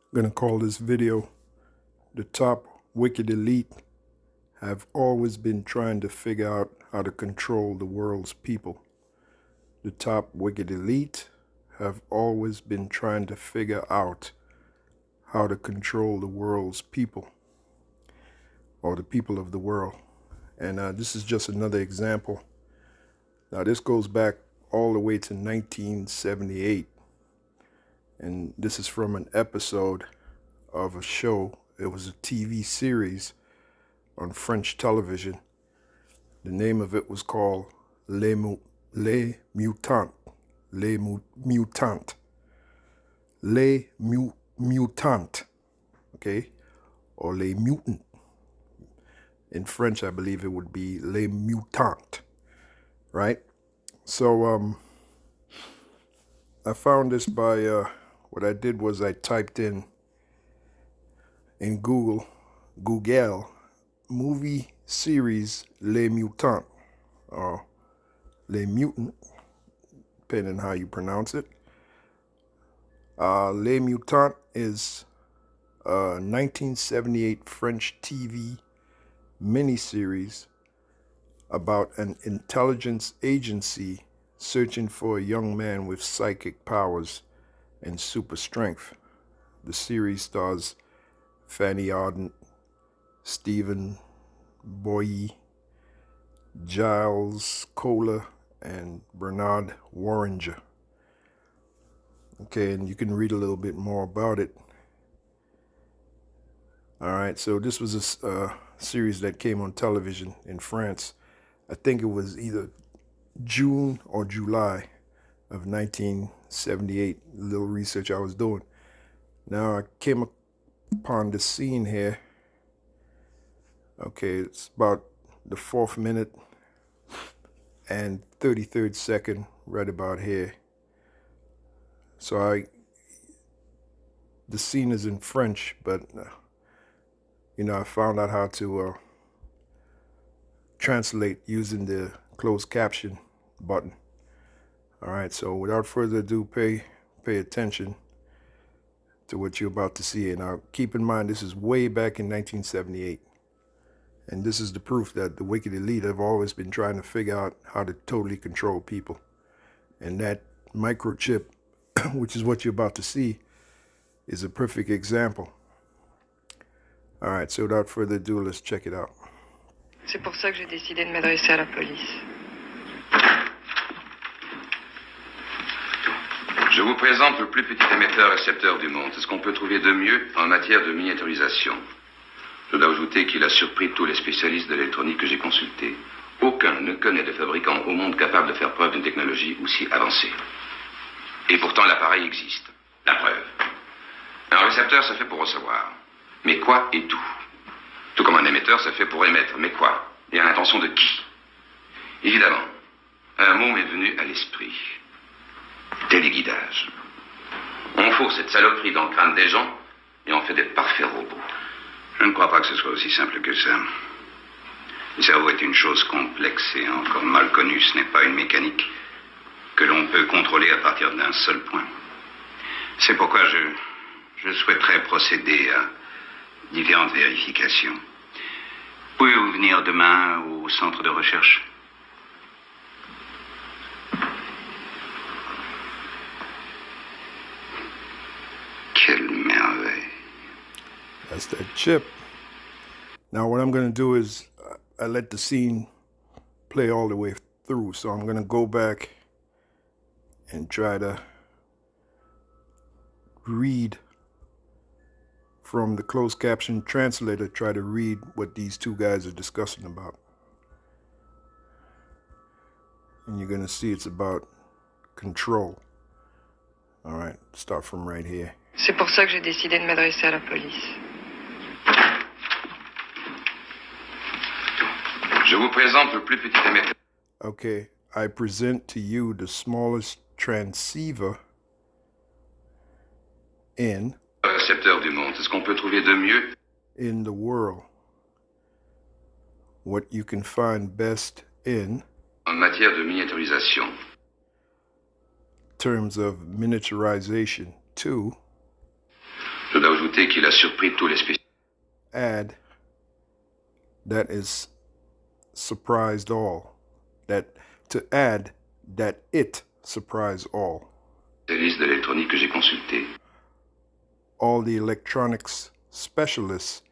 I'm going to call this video, "The Top Wicked Elite Have Always Been Trying to Figure Out How to Control the World's People." The top wicked elite have always been trying to figure out how to control the world's people, or the people of the world. And this is just another example. Now this goes back all the way to 1978. And this is from an episode of a show. It was a TV series on French television. The name of it was called Les Mutant. Les Mutant. Les Mutant. Okay? Or Les Mutant. In French, I believe it would be Les Mutant. Right? So, I found this by, what I did was I typed in Google, movie series Les Mutant, or Les Mutant, depending on how you pronounce it. Les Mutant is a 1978 French TV miniseries about an intelligence agency searching for a young man with psychic powers and super strength. The series stars Fanny Ardant, Stephen Boyer, Giles Kohler, and Bernard Warringer. Okay, and you can read a little bit more about it. All right, so this was a series that came on television in France. I think it was either June or July of 1978, a little research I was doing. Now I came upon the scene here. Okay, it's about the 4th minute and 33rd second, right about here. So the scene is in French, but I found out how to translate using the closed caption button. All right, so without further ado, pay attention to what you're about to see. And now keep in mind, this is way back in 1978. And this is the proof that the wicked elite have always been trying to figure out how to totally control people. And that microchip, which is what you're about to see, is a perfect example. All right, so without further ado, let's check it out. C'est pour ça que j'ai décidé de m'adresser à la police. Je vous présente le plus petit émetteur-récepteur du monde. C'est ce qu'on peut trouver de mieux en matière de miniaturisation. Je dois ajouter qu'il a surpris tous les spécialistes de l'électronique que j'ai consultés. Aucun ne connaît de fabricant au monde capable de faire preuve d'une technologie aussi avancée. Et pourtant, l'appareil existe. La preuve. Un récepteur, ça fait pour recevoir. Mais quoi et tout? Tout comme un émetteur, ça fait pour émettre. Mais quoi? Et à l'intention de qui? Évidemment, un mot m'est venu à l'esprit. Téléguidage. On fourre cette saloperie dans le crâne des gens et on fait des parfaits robots. Je ne crois pas que ce soit aussi simple que ça. Le cerveau est une chose complexe et encore mal connue. Ce n'est pas une mécanique que l'on peut contrôler à partir d'un seul point. C'est pourquoi je souhaiterais procéder à différentes vérifications. Pouvez-vous venir demain au centre de recherche? Quelle merveille. That's that chip. Now what I'm going to do is I let the scene play all the way through. So I'm going to go back and try to read from the closed caption translator, try to read what these two guys are discussing about. And you're going to see it's about control. All right, start from right here. C'est pour ça que j'ai décidé de m'adresser à la police. Je vous présente le plus petit émetteur. Okay, I present to you the smallest transceiver in Récepteur du monde. C'est ce qu'on peut trouver de mieux in the world. What you can find best in en matière de miniaturisation. terms of miniaturization. 2. Je dois ajouter qu'il a surpris tous les spécialistes. Add, that is surprised all. That to add that it surprised all. De l'électronique que j'ai consulté. All the electronics specialists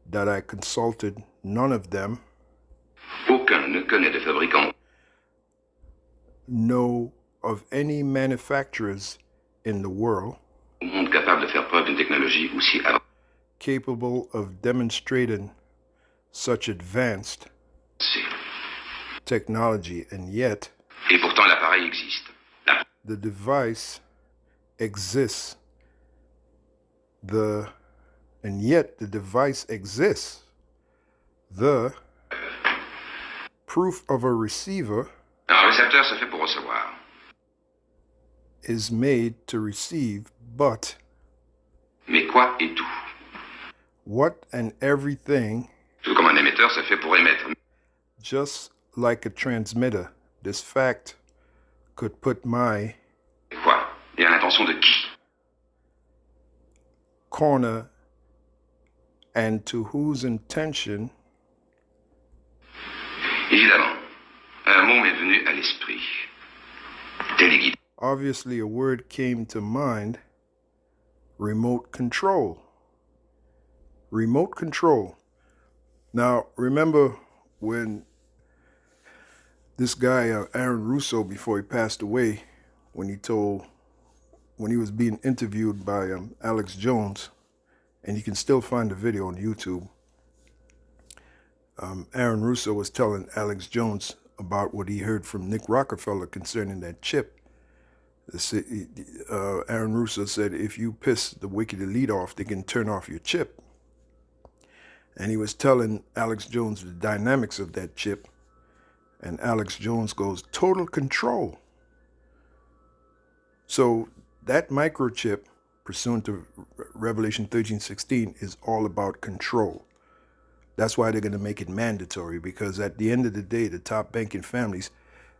that I consulted, none of them Aucun ne connaît de fabricant know of any manufacturers in the world au monde capable de faire preuve d'une technologie aussi avancée. capable of demonstrating such advanced technology, and yet Et pourtant, l'appareil existe. the device exists. And yet the device exists. The proof of a receiver Un récepteur se fait pour recevoir. is made to receive, but Mais quoi et tout? what and everything, Tout comme un émetteur se fait pour émettre. just like a transmitter. This fact could put my Et quoi? Et à l'intention de qui? corner, and to whose intention Évidemment, un mot m'est venu à l'esprit. Téléguidage. obviously a word came to mind: remote control. Remote control. Now, remember when this guy, Aaron Russo, before he passed away, when he was being interviewed by Alex Jones, and you can still find the video on YouTube, Aaron Russo was telling Alex Jones about what he heard from Nick Rockefeller concerning that chip. Aaron Russo said, if you piss the wicked elite off, they can turn off your chip. And he was telling Alex Jones the dynamics of that chip. And Alex Jones goes, total control. So that microchip, pursuant to Revelation 13:16, is all about control. That's why they're going to make it mandatory, because at the end of the day, the top banking families,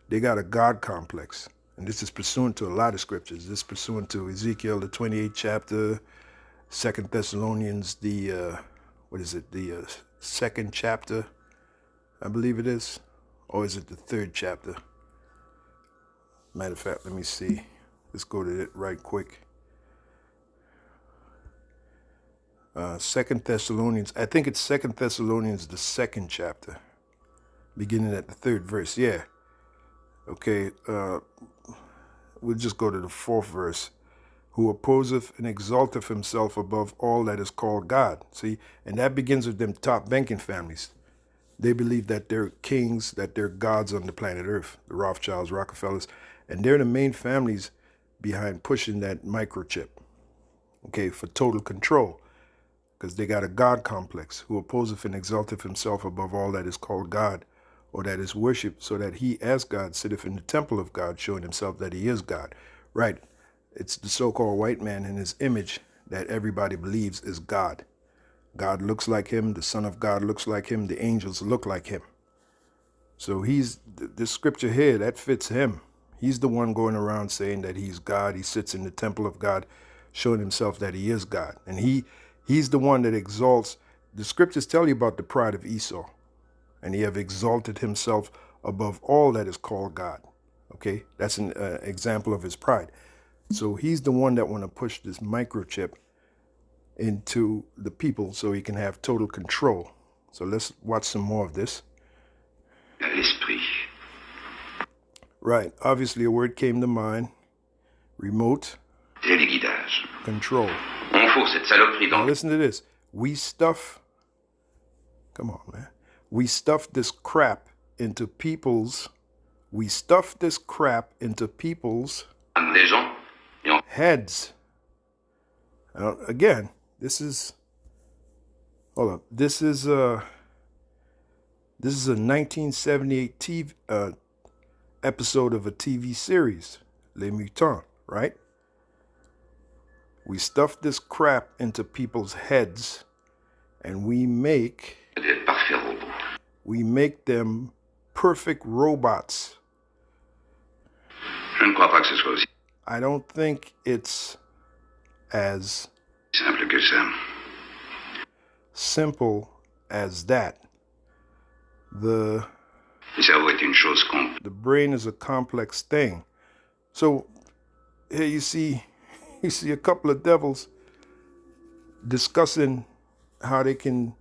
they got a God complex. And this is pursuant to a lot of scriptures. This is pursuant to Ezekiel, the 28th chapter, 2 Thessalonians, the second chapter, I believe it is. Or is it the third chapter? Matter of fact, let me see. Let's go to it right quick. 2 Thessalonians, I think it's 2 Thessalonians, the second chapter, beginning at the third verse. Yeah. Okay, we'll just go to the fourth verse. Who opposeth and exalteth himself above all that is called God. See, and that begins with them top banking families. They believe that they're kings, that they're gods on the planet Earth, the Rothschilds, Rockefellers, and they're the main families behind pushing that microchip, okay, for total control, because they got a God complex. Who opposeth and exalteth himself above all that is called God, or that is worshipped, so that he as God sitteth in the temple of God, showing himself that he is God. Right. It's the so-called white man in his image that everybody believes is God. God looks like him. The Son of God looks like him. The angels look like him. So this scripture here, that fits him. He's the one going around saying that he's God. He sits in the temple of God, showing himself that he is God. And he's the one that exalts. The scriptures tell you about the pride of Esau. And he have exalted himself above all that is called God. Okay, that's an example of his pride. So he's the one that want to push this microchip into the people so he can have total control. So let's watch some more of this. L'esprit. Right. Obviously, a word came to mind. Remote Téléguidage. control. On fout cette saloperie Now dans... listen to this. Come on, man. We stuff this crap into people's des gens et on... heads. Again, this is a 1978 TV episode of a TV series, Les Mutants, right? We stuff this crap into people's heads, and we make des parfaits robots. them perfect robots. Je ne crois pas que ce soit aussi I don't think it's as Simple que ça. Simple as that. Le cerveau est une chose complexe. The brain is a complex thing. So here you see a couple of devils discussing how they can,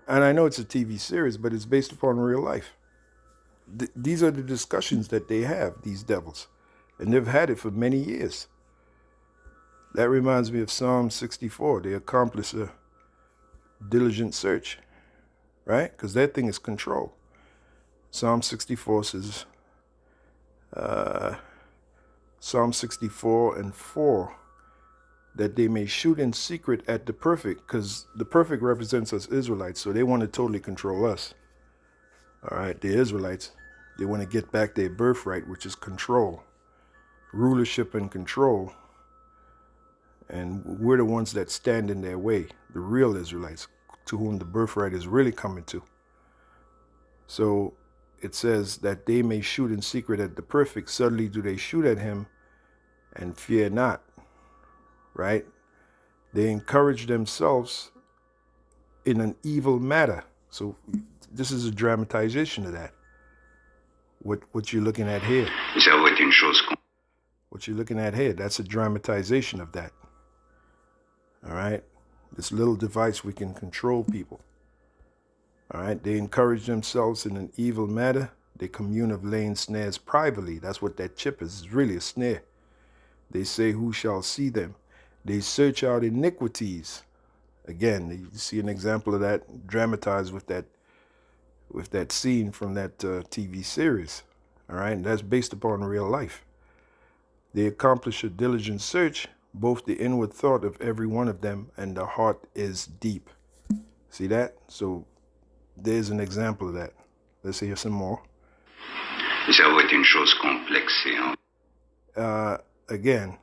and I know it's a TV series, but it's based upon real life. These are the discussions that they have, these devils, and they've had it for many years. That reminds me of Psalm 64. They accomplish a diligent search, right? Because that thing is control. Psalm 64 says, Psalm 64 and 4, that they may shoot in secret at the perfect, because the perfect represents us Israelites, so they want to totally control us. All right, the Israelites, they want to get back their birthright, which is control, rulership and control. And we're the ones that stand in their way, the real Israelites, to whom the birthright is really coming to. So it says that they may shoot in secret at the perfect. Suddenly do they shoot at him and fear not, right? They encourage themselves in an evil matter. So this is a dramatization of that. What you're looking at here. Le cerveau est une chose complexe. What you're looking at here, that's a dramatization of that. All right? This little device, we can control people. All right? They encourage themselves in an evil matter. They commune of laying snares privately. That's what that chip is. It's really a snare. They say, who shall see them? They search out iniquities. Again, you see an example of that dramatized with that scene from that TV series. All right? And that's based upon real life. They accomplish a diligent search, both the inward thought of every one of them and the heart is deep. See that? So there's an example of that. Let's hear some more. Le cerveau est une chose complexe. Again,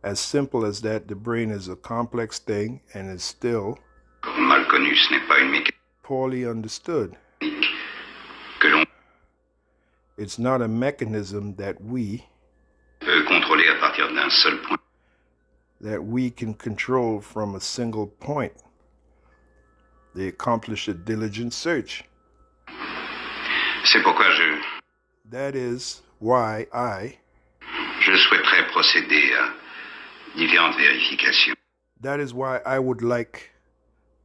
as simple as that, the brain is a complex thing and is still Mal connu, ce n'est pas une mécanique poorly understood. que l'on It's not a mechanism that we peut contrôler à partir d'un seul point. can control from a single point. They accomplish a diligent search. C'est pourquoi That is why je souhaiterais procéder à différentes vérifications. that is why I would like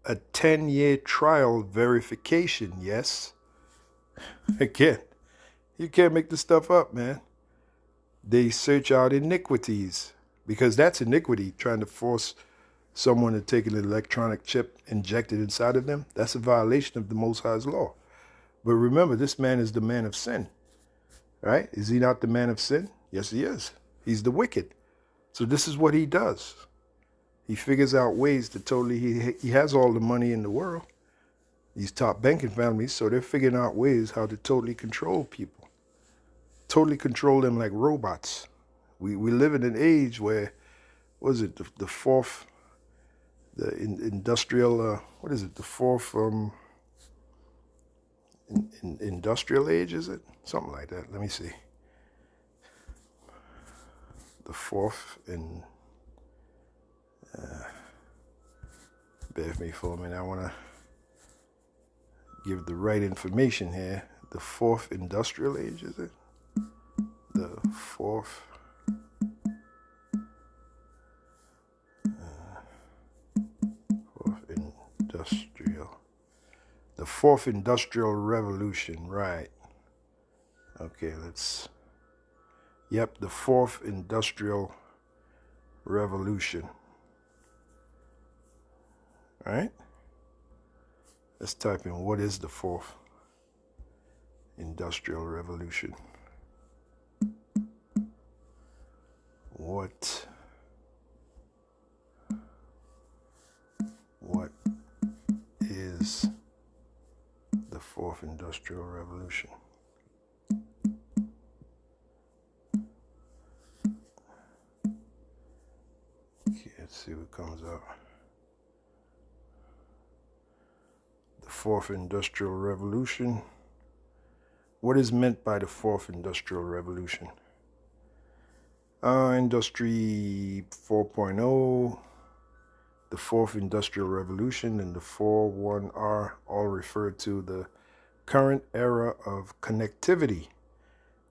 a 10-year trial verification, yes? Again, you can't make this stuff up, man. They search out iniquities, because that's iniquity, trying to force someone to take an electronic chip injected inside of them. That's a violation of the Most High's law. But remember, this man is the man of sin, right? Is he not the man of sin? Yes, he is. He's the wicked. So this is what he does. He figures out ways to totally, he has all the money in the world, these top banking families, so they're figuring out ways how to totally control people, totally control them like robots. We live in an age where, what is it, the fourth, the industrial, what is it, the fourth industrial age, is it? Something like that. Let me see. The fourth in, bear with me for a minute. I want to give the right information here. The fourth industrial age, is it? The fourth. The fourth industrial revolution, right. Okay, the fourth industrial revolution. All right? Let's type in, what is the fourth industrial revolution? What is the fourth industrial revolution? Okay, let's see what comes up. The fourth industrial revolution. What is meant by the fourth industrial revolution? Industry 4.0, the fourth industrial revolution and the 4-1R all refer to the current era of connectivity,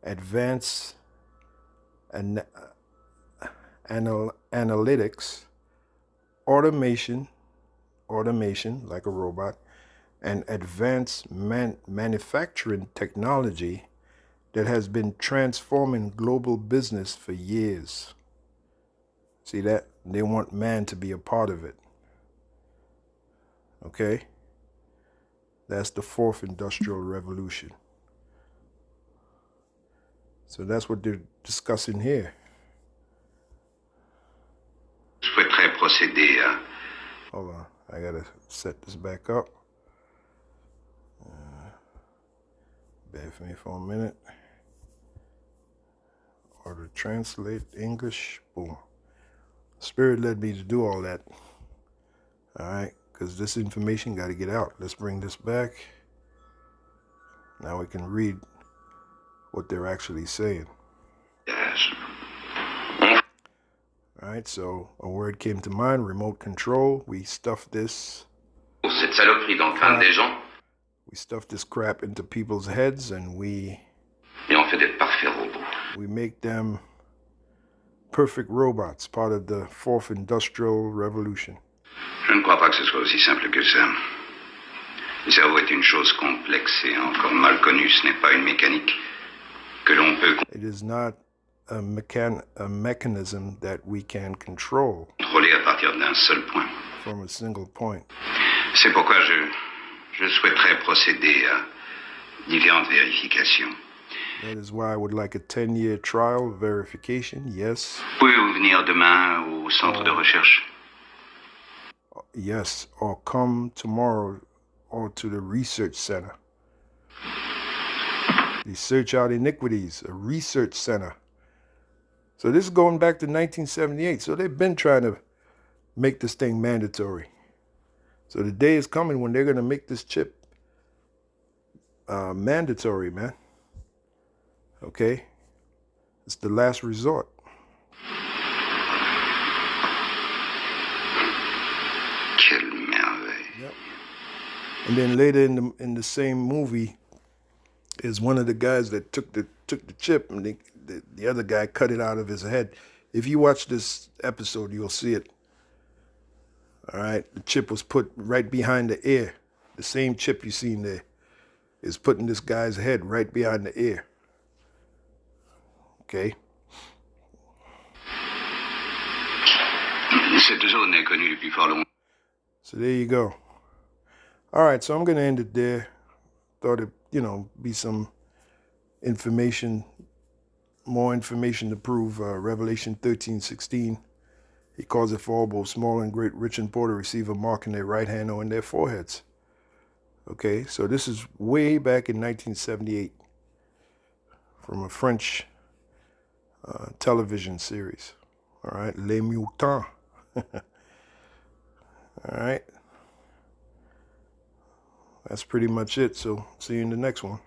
advanced analytics, automation like a robot, and advanced manufacturing technology that has been transforming global business for years. See that? They want man to be a part of it. Okay? That's the fourth industrial revolution. So that's what they're discussing here. Je souhaiterais procéder à... Hold on, I gotta set this back up. Bear with me for a minute. Or to translate English. Boom. Spirit led me to do all that. Alright, because this information got to get out. Let's bring this back. Now we can read what they're actually saying. Yes. Alright, so a word came to mind, remote control. We stuffed this. Cette saloperie dans le crâne des gens. We stuffed this crap into people's heads and we Et on fait des parfaits robots. we make them perfect robots, part of the fourth industrial revolution. Je ne crois pas que ce soit aussi simple que ça. Le cerveau est une chose complexe et encore mal connue. Ce n'est pas une mécanique que l'on peut It is not a mechanism that we can control contrôler à partir d'un seul point. from a single point. C'est pourquoi je souhaiterais procéder à différentes vérifications. That is why I would like a 10-year trial verification, yes. Pouvez-vous venir demain au centre de recherche? Yes, or come tomorrow or to the research center. They search out iniquities, a research center. So this is going back to 1978. So they've been trying to make this thing mandatory. So the day is coming when they're going to make this chip mandatory, man. Okay? It's the last resort. Quelle merveille. Yep. And then later in the same movie is one of the guys that took the chip and the other guy cut it out of his head. If you watch this episode, you'll see it. All right, the chip was put right behind the ear. The same chip you seen there is put in this guy's head right behind the ear. Okay. Cette zone est connue depuis fort longtemps. So there you go. All right, so I'm going to end it there. Thought it, be some information, more information to prove Revelation 13:16. He calls it for all, both small and great, rich and poor, to receive a mark in their right hand or in their foreheads. Okay, so this is way back in 1978 from a French television series. All right, Les Mutants. All right. That's pretty much it. So see you in the next one.